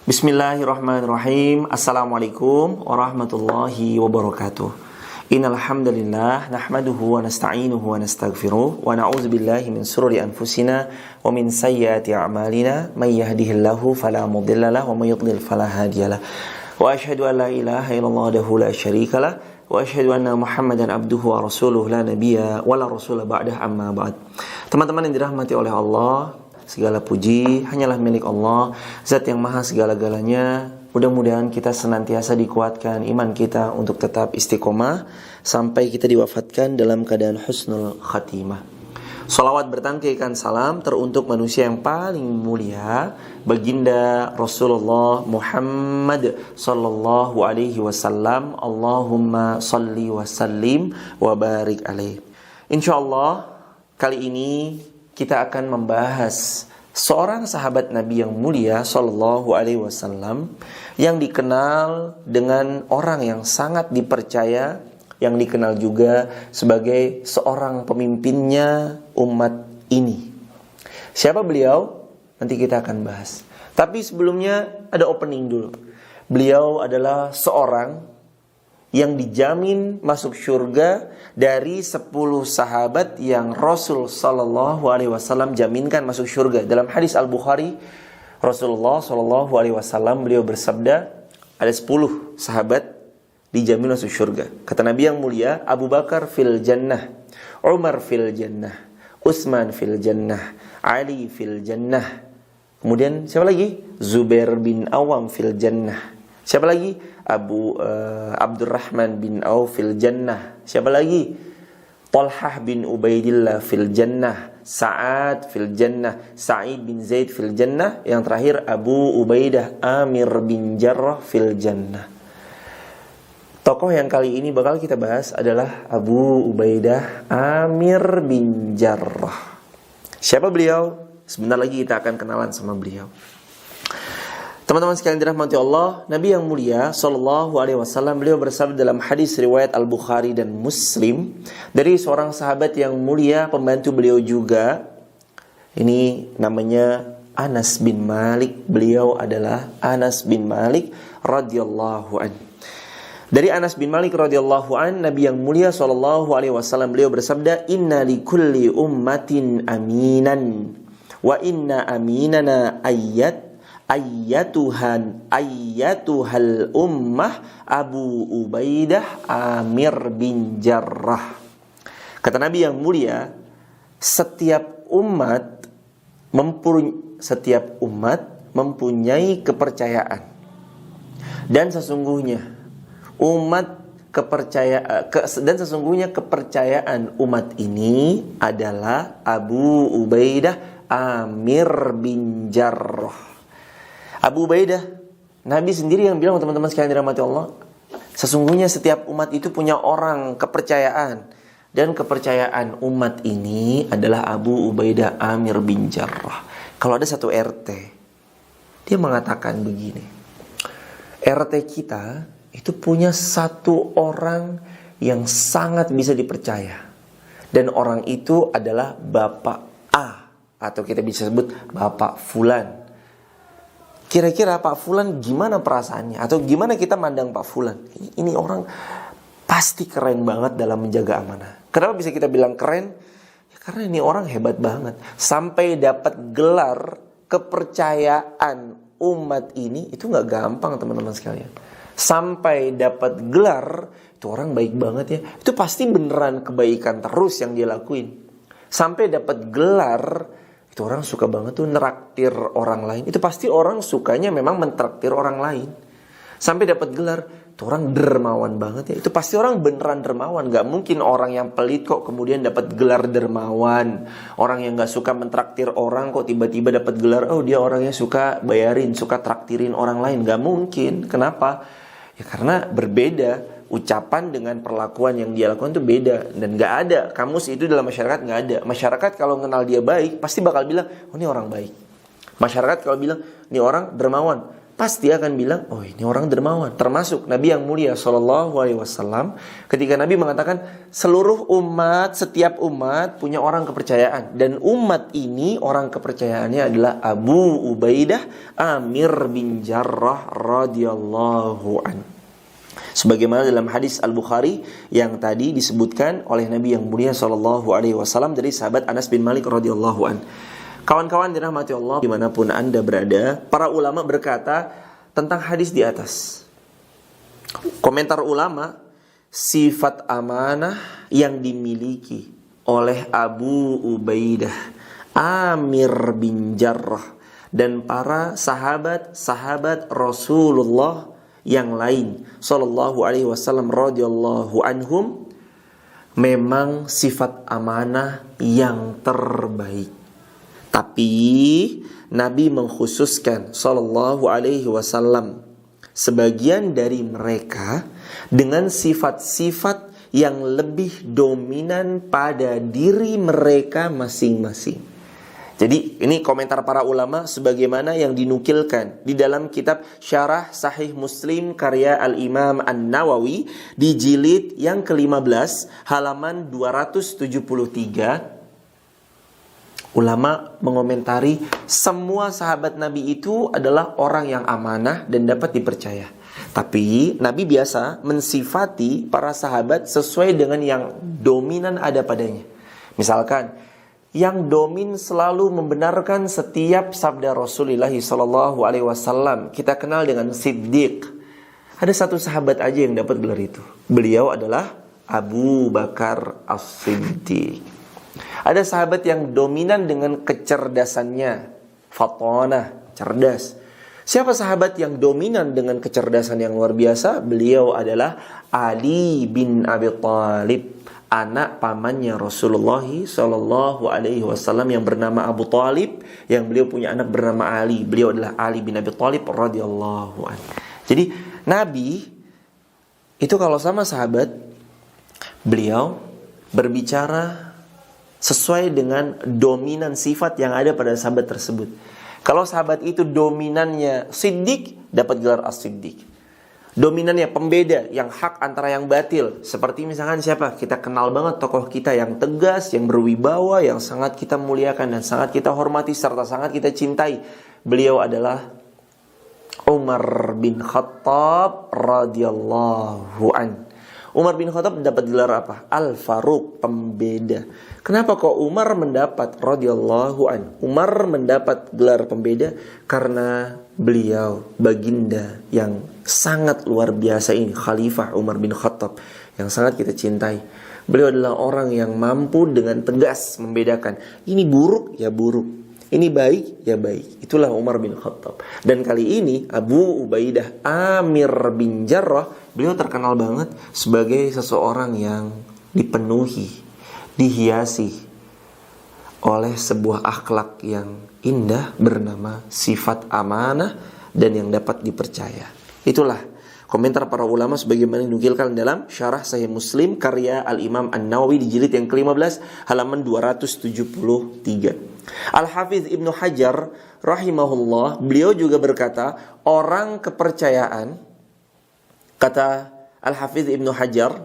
Bismillahirrahmanirrahim. Assalamualaikum warahmatullahi wabarakatuh. Innal hamdalillah nahmaduhu wa nasta'inuhu wa nastaghfiruh wa na'udzu billahi min shururi anfusina wa min sayyiati a'malina may yahdihillahu fala mudilla lahu wa may yudlil fala hadiyalah. Wa asyhadu an la ilaha illallah wahdahu la syarikalah wa asyhadu anna Muhammadan abduhu wa rasuluhu la nabiyya wa la rasula ba'dah amma ba'd. Teman-teman yang dirahmati oleh Allah, segala puji hanyalah milik Allah, Zat yang maha segala-galanya. Mudah-mudahan kita senantiasa dikuatkan iman kita untuk tetap istiqomah sampai kita diwafatkan dalam keadaan husnul khatimah. Salawat bertangkaikan salam teruntuk manusia yang paling mulia, baginda Rasulullah Muhammad sallallahu alaihi wasallam. Allahumma salli wa sallim wa barik alaih. Insyaallah kali ini kita akan membahas seorang sahabat Nabi yang mulia sallallahu alaihi wasallam yang dikenal dengan orang yang sangat dipercaya, yang dikenal juga sebagai seorang pemimpinnya umat ini. Siapa beliau? Nanti kita akan bahas. Tapi sebelumnya ada opening dulu. Beliau adalah seorang yang dijamin masuk surga dari 10 sahabat yang Rasul sallallahu alaihi wasallam jaminkan masuk surga. Dalam hadis Al-Bukhari, Rasulullah sallallahu alaihi wasallam beliau bersabda, ada 10 sahabat dijamin masuk surga. Kata Nabi yang mulia, Abu Bakar fil jannah, Umar fil jannah, Utsman fil jannah, Ali fil jannah. Kemudian siapa lagi? Zubair bin Awam fil jannah. Siapa lagi? Abdurrahman bin Auf fil jannah. Siapa lagi? Talhah bin Ubaidillah fil jannah. Sa'ad fil jannah. Sa'id bin Zaid fil jannah. Yang terakhir Abu Ubaidah Amir bin Jarrah fil jannah. Tokoh yang kali ini bakal kita bahas adalah Abu Ubaidah Amir bin Jarrah. Siapa beliau? Sebentar lagi kita akan kenalan sama beliau. Teman-teman sekalian dirahmati Allah, Nabi yang mulia sallallahu alaihi wasallam beliau bersabda dalam hadis riwayat Al-Bukhari dan Muslim dari seorang sahabat yang mulia, pembantu beliau juga. Ini namanya Anas bin Malik. Beliau adalah Anas bin Malik radhiyallahu anhu. Dari Anas bin Malik radhiyallahu anhu, Nabi yang mulia sallallahu alaihi wasallam beliau bersabda, "Inna likulli ummatin aminan wa inna aminana ayyatuhal ummah Abu Ubaidah Amir bin Jarrah." Kata Nabi yang mulia, setiap umat mempunyai kepercayaan, dan sesungguhnya kepercayaan umat ini adalah Abu Ubaidah Amir bin Jarrah. Abu Ubaidah, Nabi sendiri yang bilang, teman-teman sekalian dirahmati Allah, sesungguhnya setiap umat itu punya orang kepercayaan, dan kepercayaan umat ini adalah Abu Ubaidah Amir bin Jarrah. Kalau ada satu RT, dia mengatakan begini, RT kita itu punya satu orang yang sangat bisa dipercaya, dan orang itu adalah Bapak A, atau kita bisa sebut Bapak Fulan. Kira-kira Pak Fulan gimana perasaannya? Atau gimana kita mandang Pak Fulan? Ini orang pasti keren banget dalam menjaga amanah. Kenapa bisa kita bilang keren? Ya, karena ini orang hebat banget. Sampai dapat gelar kepercayaan umat ini, itu gak gampang teman-teman sekalian. Sampai dapat gelar, itu orang baik banget ya. Itu pasti beneran kebaikan terus yang dia lakuin. Sampai dapat gelar, itu orang suka banget tuh neraktir orang lain. Itu pasti orang sukanya memang mentraktir orang lain. Sampai dapat gelar, itu orang dermawan banget ya. Itu pasti orang beneran dermawan. Gak mungkin orang yang pelit kok kemudian dapat gelar dermawan. Orang yang gak suka mentraktir orang kok tiba-tiba dapat gelar, oh dia orangnya suka bayarin, suka traktirin orang lain. Gak mungkin. Kenapa? Ya karena berbeda. Ucapan dengan perlakuan yang dia lakukan itu beda. Dan gak ada, kamus itu dalam masyarakat gak ada. Masyarakat kalau kenal dia baik, pasti bakal bilang, oh ini orang baik. Masyarakat kalau bilang, ini orang dermawan, pasti akan bilang, oh ini orang dermawan. Termasuk Nabi yang mulia Shallallahu Alaihi Wasallam, ketika Nabi mengatakan seluruh umat, setiap umat punya orang kepercayaan, dan umat ini orang kepercayaannya adalah Abu Ubaidah Amir bin Jarrah radhiyallahu anhu. Sebagaimana dalam hadis Al-Bukhari yang tadi disebutkan oleh Nabi yang mulia Shallallahu Alaihi Wasallam dari sahabat Anas bin Malik radhiyallahu anhu. Kawan-kawan dirahmati Allah dimanapun Anda berada, para ulama berkata tentang hadis di atas. Komentar ulama, sifat amanah yang dimiliki oleh Abu Ubaidah Amir bin Jarrah dan para sahabat-sahabat Rasulullah yang lain sallallahu alaihi wasallam radhiyallahu anhum, memang sifat amanah yang terbaik. Tapi Nabi mengkhususkan sallallahu alaihi wasallam sebagian dari mereka dengan sifat-sifat yang lebih dominan pada diri mereka masing-masing. Jadi ini komentar para ulama sebagaimana yang dinukilkan di dalam kitab Syarah Sahih Muslim karya Al-Imam An-Nawawi di jilid yang ke-15 halaman 273. Ulama mengomentari semua sahabat Nabi itu adalah orang yang amanah dan dapat dipercaya. Tapi Nabi biasa mensifati para sahabat sesuai dengan yang dominan ada padanya. Misalkan, yang domin selalu membenarkan setiap sabda Rasulullah SAW. Kita kenal dengan Siddiq. Ada satu sahabat aja yang dapat gelar itu. Beliau adalah Abu Bakar As-Siddiq. Ada sahabat yang dominan dengan kecerdasannya, fatonah, cerdas. Siapa sahabat yang dominan dengan kecerdasan yang luar biasa? Beliau adalah Ali bin Abi Thalib, anak pamannya Rasulullah Shallallahu Alaihi Wasallam yang bernama Abu Thalib, yang beliau punya anak bernama Ali. Beliau adalah Ali bin Abi Thalib radhiyallahu anhu. Jadi Nabi itu kalau sama sahabat, beliau berbicara sesuai dengan dominan sifat yang ada pada sahabat tersebut. Kalau sahabat itu dominannya Siddiq, dapat gelar As-Siddiq. Dominannya pembeda, yang hak antara yang batil. Seperti misalkan siapa? Kita kenal banget tokoh kita yang tegas, yang berwibawa, yang sangat kita muliakan dan sangat kita hormati serta sangat kita cintai. Beliau adalah Umar bin Khattab radhiyallahu anhu. Umar bin Khattab dapat gelar apa? Al-Faruq, pembeda. Kenapa kok Umar mendapat radhiyallahu anhu? Umar mendapat gelar pembeda karena beliau baginda yang sangat luar biasa ini, Khalifah Umar bin Khattab yang sangat kita cintai. Beliau adalah orang yang mampu dengan tegas membedakan ini buruk ya buruk, ini baik ya baik. Itulah Umar bin Khattab. Dan kali ini Abu Ubaidah Amir bin Jarrah, beliau terkenal banget sebagai seseorang yang dipenuhi, dihiasi oleh sebuah akhlak yang indah bernama sifat amanah dan yang dapat dipercaya. Itulah komentar para ulama sebagaimana dinukilkan dalam Syarah Sahih Muslim karya Al-Imam An-Nawawi di jilid yang ke-15 halaman 273. Al-Hafiz Ibnu Hajar rahimahullah, beliau juga berkata, orang kepercayaan, kata Al-Hafiz Ibnu Hajar,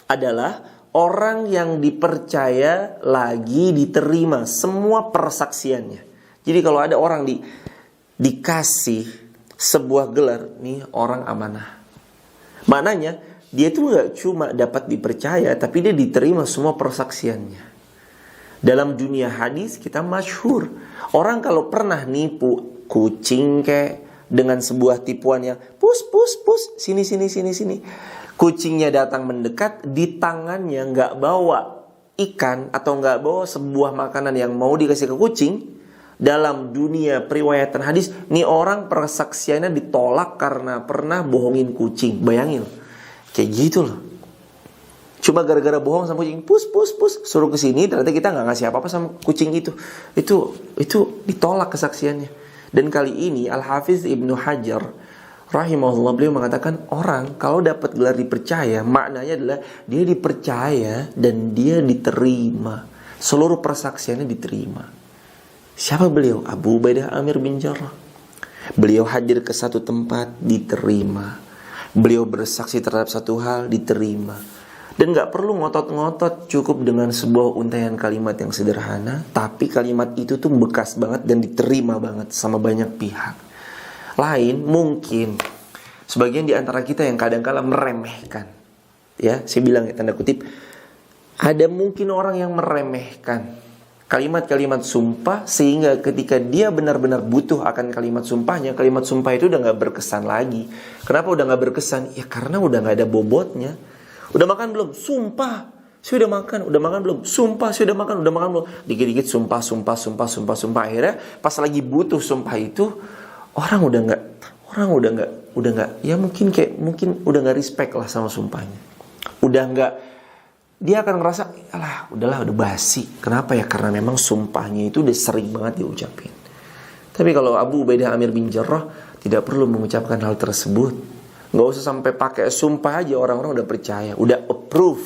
adalah orang yang dipercaya lagi diterima semua persaksiannya. Jadi kalau ada orang dikasih sebuah gelar, nih orang amanah. Maknanya dia itu gak cuma dapat dipercaya, tapi dia diterima semua persaksiannya. Dalam dunia hadis kita masyhur, orang kalau pernah nipu kucing dengan sebuah tipuan yang pus sini, kucingnya datang mendekat, di tangannya gak bawa ikan atau gak bawa sebuah makanan yang mau dikasih ke kucing. Dalam dunia periwayatan hadis, nih orang persaksiannya ditolak karena pernah bohongin kucing. Bayangin, kayak gitu loh. Cuma gara-gara bohong sama kucing, pus, suruh kesini, ternyata kita nggak ngasih apa-apa sama kucing itu ditolak kesaksiannya. Dan kali ini Al-Hafiz Ibnu Hajar rahimahullah, beliau mengatakan orang kalau dapat gelar dipercaya, maknanya adalah dia dipercaya dan dia diterima, seluruh persaksiannya diterima. Siapa beliau? Abu Ubaidah Amir bin Jarrah. Beliau hadir ke satu tempat, diterima. Beliau bersaksi terhadap satu hal, diterima. Dan gak perlu ngotot-ngotot, cukup dengan sebuah untaian kalimat yang sederhana, tapi kalimat itu tuh bekas banget dan diterima banget sama banyak pihak. Lain mungkin sebagian di antara kita yang kadang-kala meremehkan. Ya, saya bilang ya tanda kutip, ada mungkin orang yang meremehkan kalimat-kalimat sumpah, sehingga ketika dia benar-benar butuh akan kalimat sumpahnya, kalimat sumpah itu udah gak berkesan lagi. Kenapa udah gak berkesan? Ya karena udah gak ada bobotnya. Udah makan belum? Sumpah, saya udah makan. Udah makan belum? Sumpah, saya udah makan. Udah makan belum? Dikit-dikit sumpah. Akhirnya pas lagi butuh sumpah itu, orang udah gak, ya mungkin udah gak respect lah sama sumpahnya. Udah gak, dia akan ngerasa, alah udahlah udah basi. Kenapa ya? Karena memang sumpahnya itu udah sering banget diucapin. Tapi kalau Abu Ubaidah Amir bin Jarrah tidak perlu mengucapkan hal tersebut. Gak usah sampai pakai sumpah aja, orang-orang udah percaya, udah approve,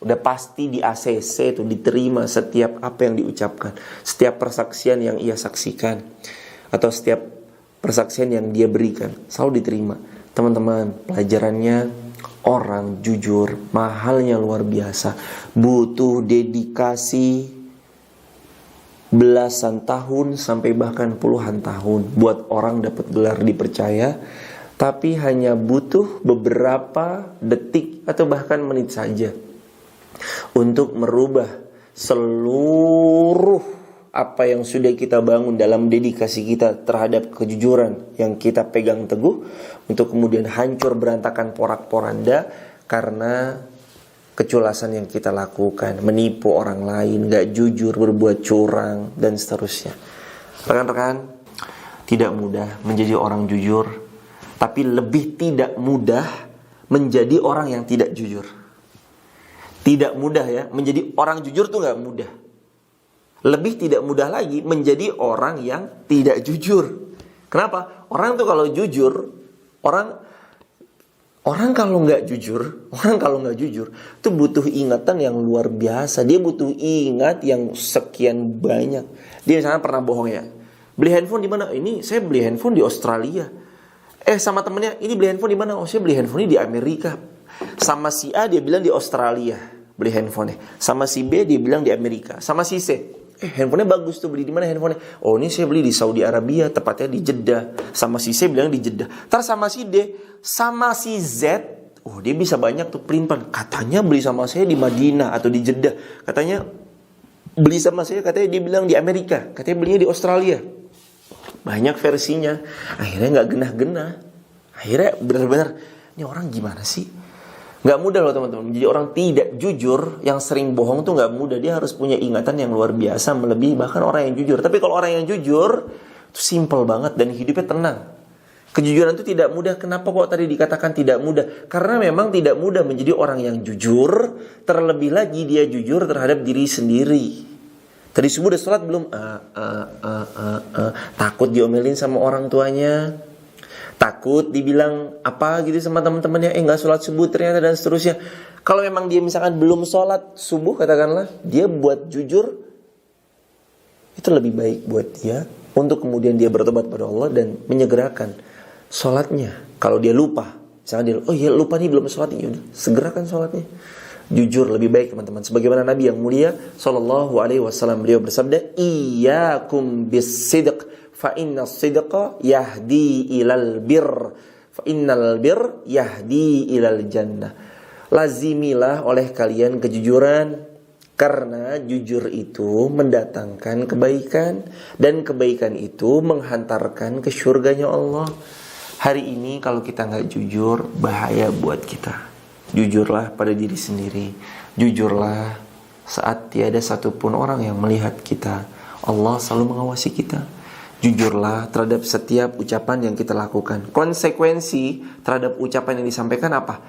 udah pasti di ACC itu diterima setiap apa yang diucapkan, setiap persaksian yang ia saksikan, atau setiap persaksian yang dia berikan selalu diterima. Teman-teman, pelajarannya, orang jujur mahalnya luar biasa, butuh dedikasi belasan tahun sampai bahkan puluhan tahun buat orang dapat gelar dipercaya. Tapi hanya butuh beberapa detik atau bahkan menit saja untuk merubah seluruh apa yang sudah kita bangun dalam dedikasi kita terhadap kejujuran yang kita pegang teguh, untuk kemudian hancur berantakan porak-poranda karena keculasan yang kita lakukan, menipu orang lain, gak jujur, berbuat curang, dan seterusnya. Rekan-rekan, tidak mudah menjadi orang jujur, tapi lebih tidak mudah menjadi orang yang tidak jujur. Tidak mudah ya, menjadi orang jujur tuh gak mudah. Lebih tidak mudah lagi menjadi orang yang tidak jujur. Kenapa? Orang tuh kalau jujur, orang kalau nggak jujur tuh butuh ingatan yang luar biasa. Dia butuh ingat yang sekian banyak. Dia misalnya pernah bohong ya, beli handphone di mana? Ini saya beli handphone di Australia. Sama temennya, ini beli handphone di mana? Oh, saya beli handphone ini di Amerika. Sama si A dia bilang di Australia beli handphonenya. Sama si B dia bilang di Amerika. Sama si C, handphonenya bagus tuh, beli di mana handphonenya? Oh, ini saya beli di Saudi Arabia, tepatnya di Jeddah. Sama si C bilang di Jeddah. Terus sama si D, sama si Z, oh dia bisa banyak tuh pelin-pelan. Katanya beli sama saya di Madinah atau di Jeddah. Katanya beli sama saya, katanya dia bilang di Amerika. Katanya belinya di Australia. Banyak versinya. Akhirnya gak genah-genah. Akhirnya benar-benar, ini orang gimana sih? Gak mudah loh teman-teman. Menjadi orang tidak jujur, yang sering bohong tuh gak mudah. Dia harus punya ingatan yang luar biasa, melebihi bahkan orang yang jujur. Tapi kalau orang yang jujur, itu simple banget dan hidupnya tenang. Kejujuran itu tidak mudah. Kenapa kok tadi dikatakan tidak mudah? Karena memang tidak mudah menjadi orang yang jujur. Terlebih lagi dia jujur terhadap diri sendiri. Tadi subuh udah sholat belum? Takut diomelin sama orang tuanya, takut dibilang apa gitu sama teman-temannya, gak sholat subuh ternyata, dan seterusnya. Kalau memang dia misalkan belum sholat subuh, katakanlah, dia buat jujur, itu lebih baik buat dia untuk kemudian dia bertobat pada Allah dan menyegerakan sholatnya. Kalau dia lupa, misalnya dia, oh iya lupa nih belum sholat, ya udah segerakan sholatnya. Jujur lebih baik teman-teman. Sebagaimana Nabi yang mulia Sallallahu Alaihi Wasallam, beliau bersabda, Iyyakum bis-sidq, fa inna sidqa yahdi ilal bir, fa innal bir yahdi ilal jannah. Lazimilah oleh kalian kejujuran, karena jujur itu mendatangkan kebaikan, dan kebaikan itu menghantarkan ke surganya Allah. Hari ini kalau kita gak jujur, bahaya buat kita. Jujurlah pada diri sendiri. Jujurlah saat tiada satupun orang yang melihat kita. Allah selalu mengawasi kita. Jujurlah terhadap setiap ucapan yang kita lakukan. Konsekuensi terhadap ucapan yang disampaikan apa?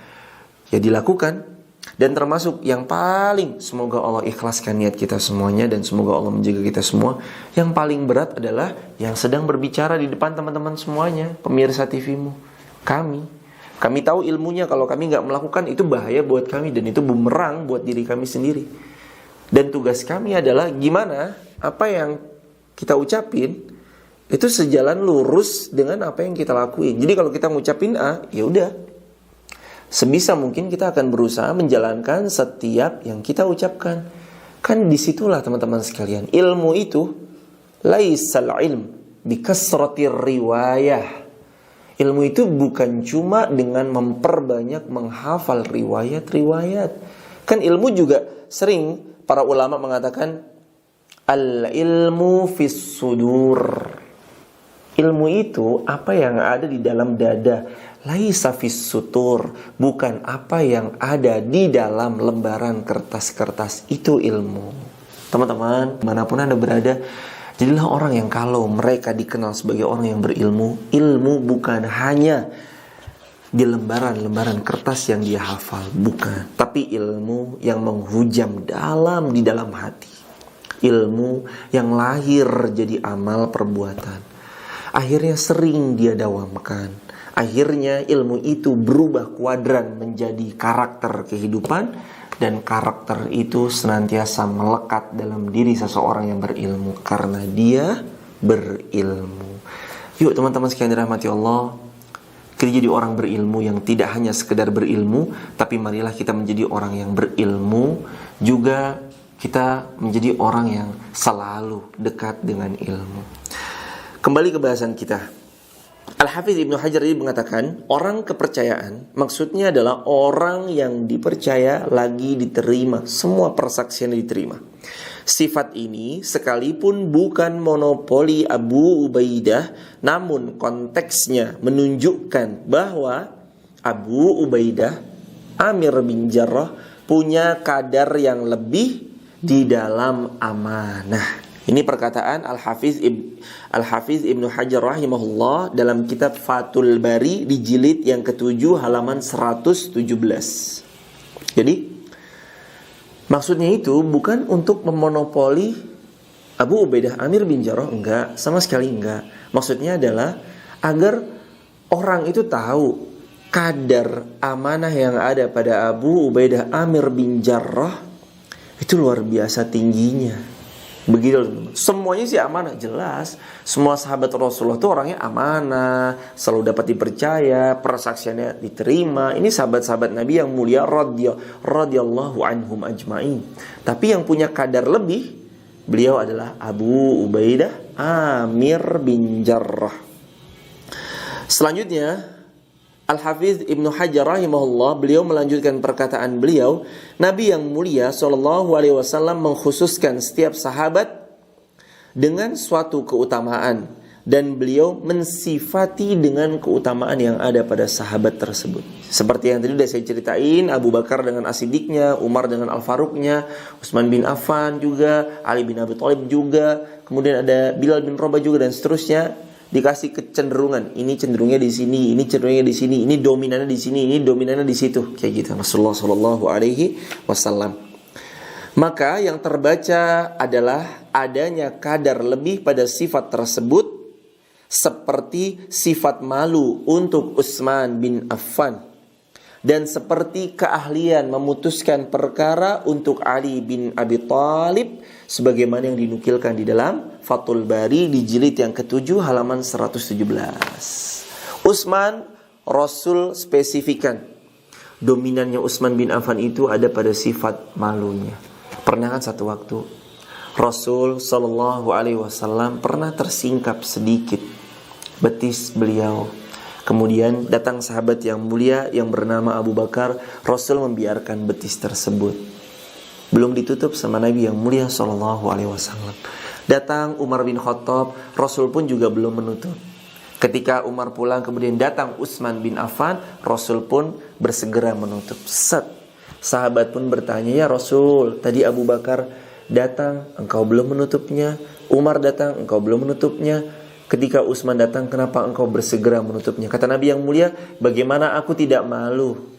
Ya dilakukan. Dan termasuk yang paling, semoga Allah ikhlaskan niat kita semuanya, dan semoga Allah menjaga kita semua. Yang paling berat adalah yang sedang berbicara di depan teman-teman semuanya, pemirsa TV-mu, Kami tahu ilmunya, kalau kami gak melakukan itu bahaya buat kami, dan itu bumerang buat diri kami sendiri. Dan tugas kami adalah gimana apa yang kita ucapin itu sejalan lurus dengan apa yang kita lakuin. Jadi kalau kita ngucapin A, ya udah, sebisa mungkin kita akan berusaha menjalankan setiap yang kita ucapkan. Kan disitulah teman-teman sekalian, ilmu itu laisal ilm bikasratir riwayah. Ilmu itu bukan cuma dengan memperbanyak menghafal riwayat-riwayat. Kan ilmu juga sering para ulama mengatakan al-ilmu fis sudur. Ilmu itu apa yang ada di dalam dada, laisa fis sutur, bukan apa yang ada di dalam lembaran kertas-kertas. Itu ilmu. Teman-teman, dimanapun Anda berada, jadilah orang yang kalau mereka dikenal sebagai orang yang berilmu. Ilmu bukan hanya di lembaran-lembaran kertas yang dia hafal, bukan. Tapi ilmu yang menghujam di dalam hati. Ilmu yang lahir jadi amal perbuatan. Akhirnya sering dia dawamkan. Akhirnya ilmu itu berubah kuadran menjadi karakter kehidupan. Dan karakter itu senantiasa melekat dalam diri seseorang yang berilmu, karena dia berilmu. Yuk teman-teman sekalian dirahmati Allah, kita jadi orang berilmu yang tidak hanya sekedar berilmu, tapi marilah kita menjadi orang yang berilmu, juga kita menjadi orang yang selalu dekat dengan ilmu. Kembali ke bahasan kita. Al-Hafiz Ibnu Hajar ini mengatakan, orang kepercayaan maksudnya adalah orang yang dipercaya lagi diterima, semua persaksian diterima. Sifat ini sekalipun bukan monopoli Abu Ubaidah, namun konteksnya menunjukkan bahwa Abu Ubaidah Amir bin Jarrah punya kadar yang lebih di dalam amanah. Ini perkataan Al-Hafiz Ibnu Hajar rahimahullah dalam kitab Fathul Bari di jilid yang ke-7 halaman 117. Jadi maksudnya itu bukan untuk memonopoli Abu Ubaidah Amir bin Jarrah, enggak, sama sekali enggak. Maksudnya adalah agar orang itu tahu kadar amanah yang ada pada Abu Ubaidah Amir bin Jarrah itu luar biasa tingginya. Begitu, semuanya sih amanah, jelas. Semua sahabat Rasulullah itu orangnya amanah, selalu dapat dipercaya, persaksiannya diterima. Ini sahabat-sahabat Nabi yang mulia radhiyallahu anhum ajmain. Tapi yang punya kadar lebih, beliau adalah Abu Ubaidah Amir bin Jarrah. Selanjutnya Al-Hafiz Ibnu Hajar rahimahullah, beliau melanjutkan perkataan beliau, Nabi yang mulia SAW mengkhususkan setiap sahabat dengan suatu keutamaan, dan beliau mensifati dengan keutamaan yang ada pada sahabat tersebut. Seperti yang tadi sudah saya ceritain, Abu Bakar dengan As-Siddiqnya, Umar dengan Al-Faruqnya, Utsman bin Affan juga, Ali bin Abi Thalib juga, kemudian ada Bilal bin Rabah juga, dan seterusnya. Dikasih kecenderungan, ini cenderungnya di sini, ini cenderungnya di sini, ini dominannya di sini, ini dominannya di situ, kayak gitu. Rasulullah Shallallahu Alaihi Wasallam. Maka yang terbaca adalah adanya kadar lebih pada sifat tersebut, seperti sifat malu untuk Utsman bin Affan, dan seperti keahlian memutuskan perkara untuk Ali bin Abi Thalib, sebagaimana yang dinukilkan di dalam Fathul Bari di jilid yang ke-7 halaman 117. Utsman, Rasul spesifikan dominannya Utsman bin Affan itu ada pada sifat malunya. Pernah kan satu waktu Rasul Shallallahu Alaihi Wasallam pernah tersingkap sedikit betis beliau. Kemudian datang sahabat yang mulia yang bernama Abu Bakar. Rasul membiarkan betis tersebut, belum ditutup sama Nabi yang mulia Shallallahu Alaihi Wasallam. Datang Umar bin Khattab, Rasul pun juga belum menutup. Ketika Umar pulang, kemudian datang Utsman bin Affan, Rasul pun bersegera menutup. Sahabat pun bertanya, ya Rasul, tadi Abu Bakar datang, engkau belum menutupnya. Umar datang, engkau belum menutupnya. Ketika Utsman datang, kenapa engkau bersegera menutupnya? Kata Nabi yang mulia, bagaimana aku tidak malu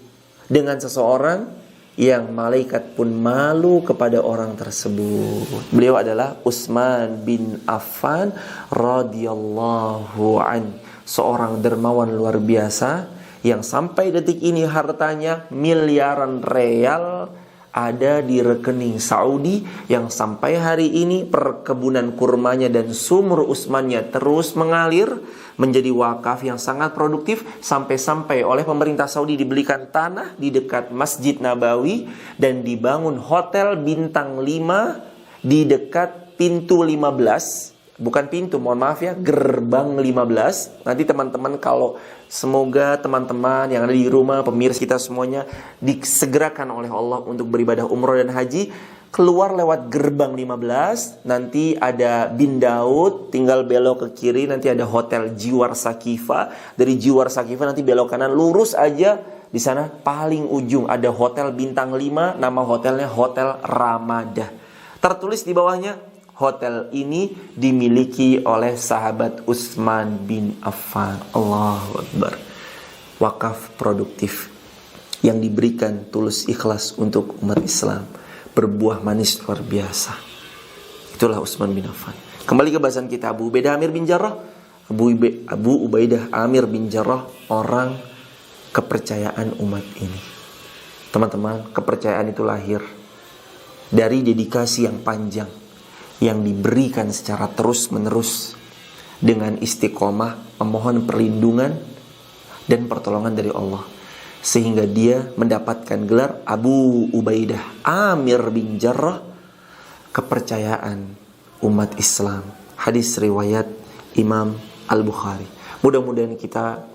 dengan seseorang yang malaikat pun malu kepada orang tersebut. Beliau adalah Utsman bin Affan radhiyallahu an, seorang dermawan luar biasa yang sampai detik ini hartanya miliaran real, ada di rekening Saudi yang sampai hari ini perkebunan kurmanya dan sumur Utsmannya terus mengalir menjadi wakaf yang sangat produktif, sampai-sampai oleh pemerintah Saudi dibelikan tanah di dekat Masjid Nabawi dan dibangun hotel bintang 5 di dekat pintu 15. Bukan pintu, mohon maaf ya, gerbang 15. Nanti teman-teman kalau semoga teman-teman yang ada di rumah, pemirsa kita semuanya disegerakan oleh Allah untuk beribadah umroh dan haji, keluar lewat gerbang 15, nanti ada Bin Daud, tinggal belok ke kiri, nanti ada Hotel Jiwar Sakifa. Dari Jiwar Sakifa nanti belok kanan, lurus aja, di sana paling ujung ada Hotel Bintang 5, nama hotelnya Hotel Ramadah. Tertulis di bawahnya, hotel ini dimiliki oleh sahabat Utsman bin Affan. Allahu Akbar. Wakaf produktif yang diberikan tulus ikhlas untuk umat Islam, berbuah manis luar biasa. Itulah Utsman bin Affan. Kembali ke bahasan kita, Abu Ubaidah Amir bin Jarrah. Abu Ubaidah Amir bin Jarrah, orang kepercayaan umat ini. Teman-teman, kepercayaan itu lahir dari dedikasi yang panjang yang diberikan secara terus-menerus dengan istiqomah memohon perlindungan dan pertolongan dari Allah, sehingga dia mendapatkan gelar Abu Ubaidah Amir bin Jarrah, kepercayaan umat Islam. Hadis riwayat Imam Al-Bukhari. Mudah-mudahan kita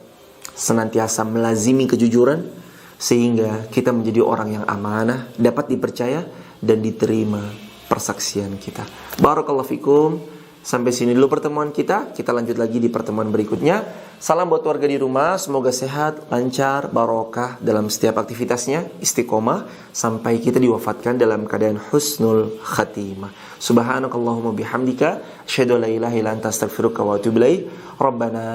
senantiasa melazimi kejujuran sehingga kita menjadi orang yang amanah, dapat dipercaya dan diterima persaksian kita. Barakallahu fikum. Sampai sini dulu pertemuan kita. Kita lanjut lagi di pertemuan berikutnya. Salam buat warga di rumah. Semoga sehat, lancar, barokah dalam setiap aktivitasnya, istiqomah sampai kita diwafatkan dalam keadaan husnul khatimah. Subhanakallahumma bihamdika asyhadu an la ilaha illa anta astaghfiruka wa atubu ilaik. Rabbana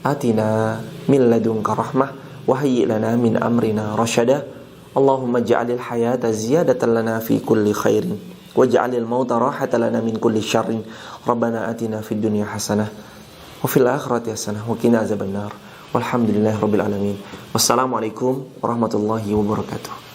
atina min ladunka rahmah wa hayyi lana min amrina rasyada. Allahumma ja'alil hayata ziyadatan lana fi kulli khairin waj'alil mauta rahatan lana min kulli syarrin. Rabbana atina fid dunya hasanah wa fil akhirati hasanah wa qina azabannar. Walhamdulillahirabbil alamin. Wassalamualaikum warahmatullahi wabarakatuh.